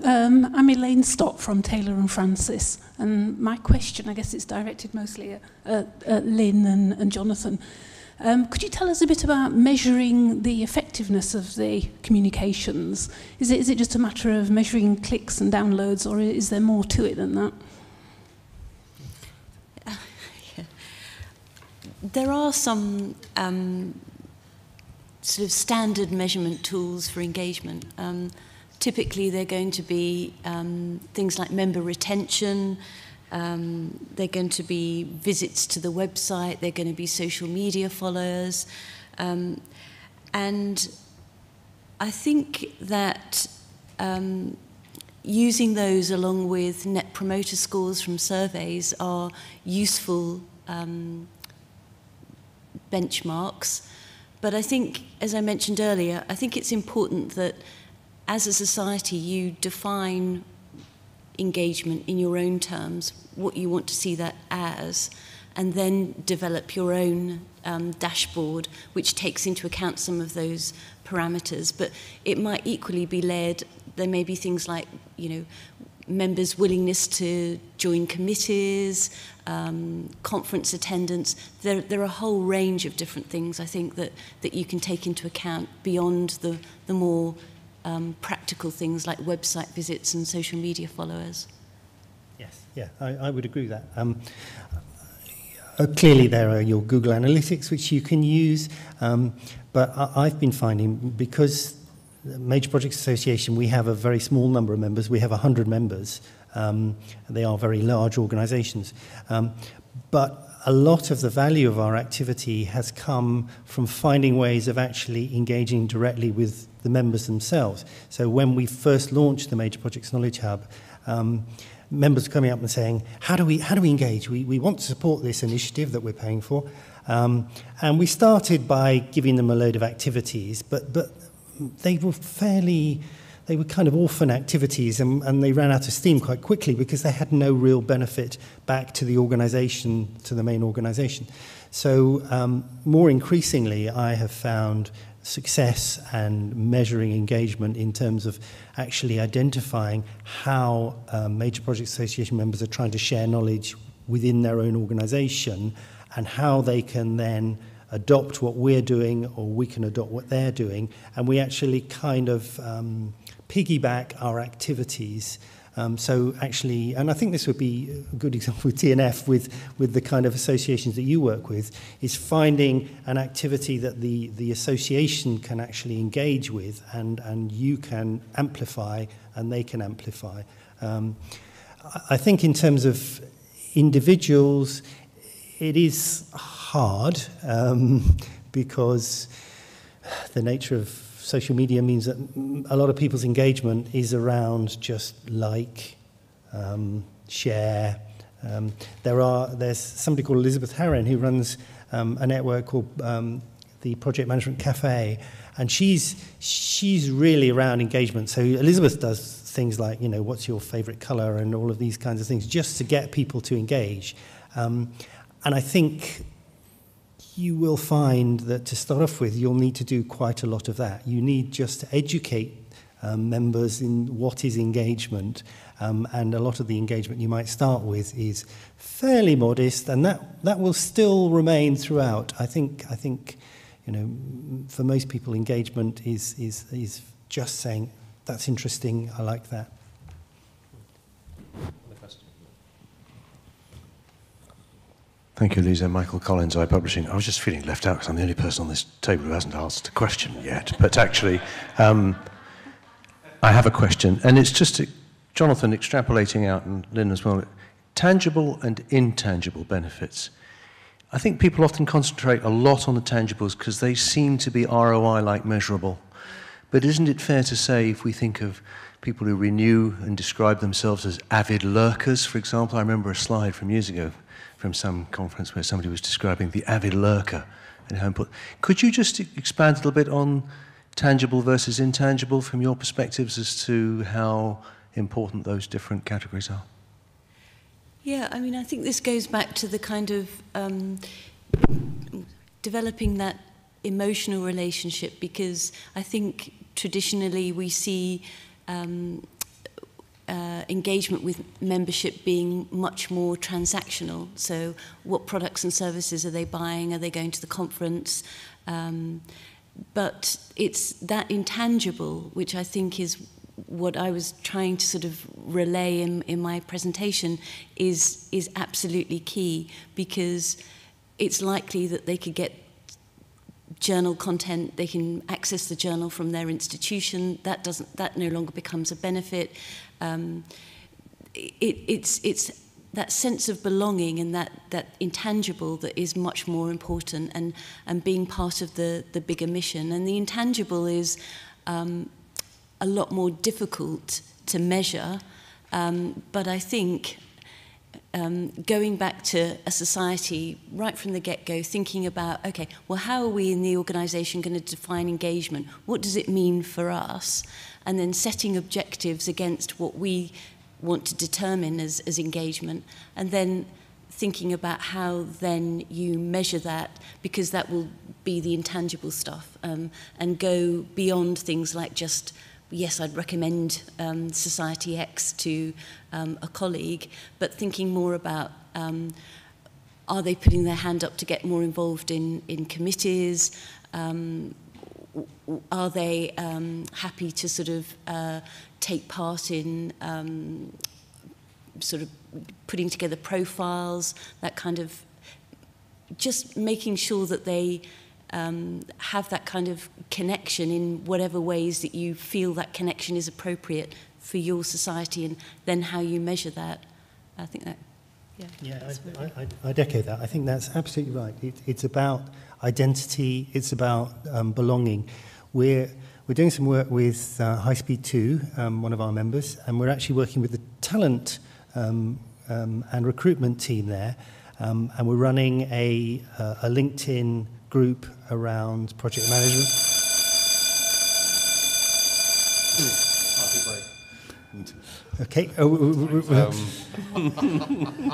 I'm Elaine Stott from Taylor and Francis, and my question, I guess it's directed mostly at Lynn and Jonathan. Could you tell us a bit about measuring the effectiveness of the communications? Is it just a matter of measuring clicks and downloads, or is there more to it than that? There are some sort of standard measurement tools for engagement. Typically, they're going to be things like member retention, they're going to be visits to the website, they're going to be social media followers. And I think that using those along with net promoter scores from surveys are useful benchmarks. But I think, as I mentioned earlier, I think it's important that as a society you define engagement in your own terms, what you want to see that as, and then develop your own dashboard which takes into account some of those parameters. But it might equally be led, there may be things like, you know, members' willingness to join committees, conference attendance. There are a whole range of different things, I think, that you can take into account beyond the more practical things like website visits and social media followers. Yes, yeah, I would agree with that. Clearly there are your Google Analytics which you can use, but I've been finding, because the Major Projects Association, we have a very small number of members. We have 100 members. They are very large organisations. But a lot of the value of our activity has come from finding ways of actually engaging directly with the members themselves. So when we first launched the Major Projects Knowledge Hub, members were coming up and saying, how do we engage? We want to support this initiative that we're paying for. And we started by giving them a load of activities, but they were kind of orphan activities, and they ran out of steam quite quickly because they had no real benefit back to the organisation, to the main organisation. So more increasingly, I have found success and measuring engagement in terms of actually identifying how Major Projects Association members are trying to share knowledge within their own organisation, and how they can then adopt what we're doing, or we can adopt what they're doing, and we actually kind of piggyback our activities. So actually, and I think this would be a good example with TNF, with the kind of associations that you work with, is finding an activity that the association can actually engage with, and you can amplify and they can amplify. I think in terms of individuals, it is hard because the nature of social media means that a lot of people's engagement is around just like, share. There's somebody called Elizabeth Harron who runs a network called the Project Management Cafe, and she's really around engagement. So Elizabeth does things like, you know, what's your favourite colour and all of these kinds of things, just to get people to engage. And I think you will find that to start off with, you'll need to do quite a lot of that. You need just to educate members in what is engagement, and a lot of the engagement you might start with is fairly modest, and that will still remain throughout. I think you know, for most people, engagement is just saying, that's interesting, I like that. Thank you, Lisa. Michael Collins, iPublishing. I was just feeling left out because I'm the only person on this table who hasn't asked a question yet. But actually, I have a question, and it's just Jonathan extrapolating out, and Lynn as well. Tangible and intangible benefits. I think people often concentrate a lot on the tangibles because they seem to be ROI-like measurable. But isn't it fair to say, if we think of people who renew and describe themselves as avid lurkers, for example, I remember a slide from years ago from some conference where somebody was describing the avid lurker and how important. Could you just expand a little bit on tangible versus intangible from your perspectives as to how important those different categories are? Yeah, I mean, I think this goes back to the kind of developing that emotional relationship, because I think traditionally we see engagement with membership being much more transactional. So what products and services are they buying? Are they going to the conference? But it's that intangible, which I think is what I was trying to sort of relay in my presentation, is absolutely key, because it's likely that they could get journal content, they can access the journal from their institution. That no longer becomes a benefit. It's that sense of belonging and that intangible that is much more important, and being part of the bigger mission. And the intangible is a lot more difficult to measure, but I think going back to a society right from the get-go, thinking about, okay, well, how are we in the organisation going to define engagement? What does it mean for us? And then setting objectives against what we want to determine as engagement, and then thinking about how then you measure that, because that will be the intangible stuff, and go beyond things like just, yes, I'd recommend Society X to a colleague, but thinking more about are they putting their hand up to get more involved in committees? Are they happy to sort of take part in sort of putting together profiles, that kind of, just making sure that they have that kind of connection in whatever ways that you feel that connection is appropriate for your society, and then how you measure that. I think that, I'd echo that. I think that's absolutely right. It's about identity, it's about belonging. We're doing some work with High Speed 2, one of our members, and we're actually working with the talent and recruitment team there, and we're running a LinkedIn group around project management. Okay,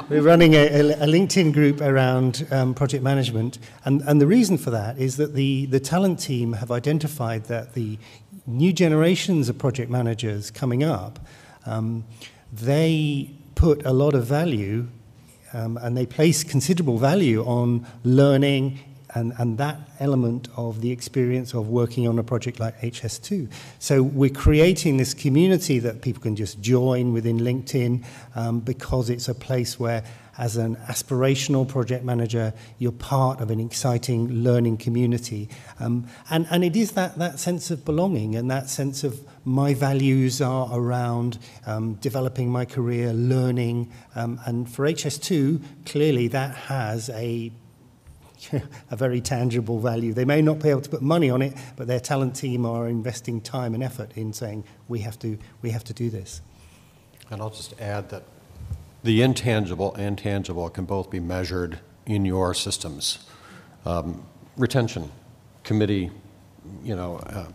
we're running a LinkedIn group around project management, and the reason for that is that the talent team have identified that the new generations of project managers coming up, they put a lot of value and they place considerable value on learning and that element of the experience of working on a project like HS2. So we're creating this community that people can just join within LinkedIn because it's a place where, as an aspirational project manager, you're part of an exciting learning community. And it is that sense of belonging and that sense of my values are around developing my career, learning. And for HS2, clearly that has a very tangible value. They may not be able to put money on it, but their talent team are investing time and effort in saying, we have to do this. And I'll just add that the intangible and tangible can both be measured in your systems. Retention, committee,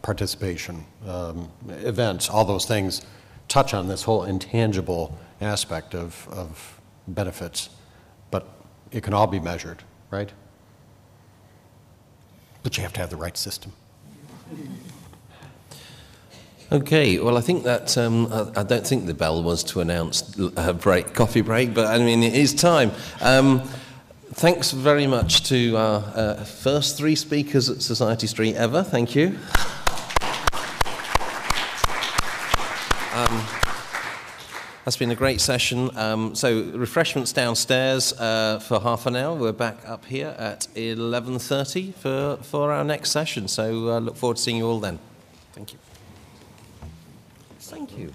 participation, events, all those things touch on this whole intangible aspect of benefits, but it can all be measured, right? But you have to have the right system. Okay, well, I think that I don't think the bell was to announce a coffee break, but I mean, it is time. Thanks very much to our first 3 speakers at Society Street ever. Thank you. That's been a great session. So refreshments downstairs for half an hour. We're back up here at 11:30 for our next session. So look forward to seeing you all then. Thank you. Thank you.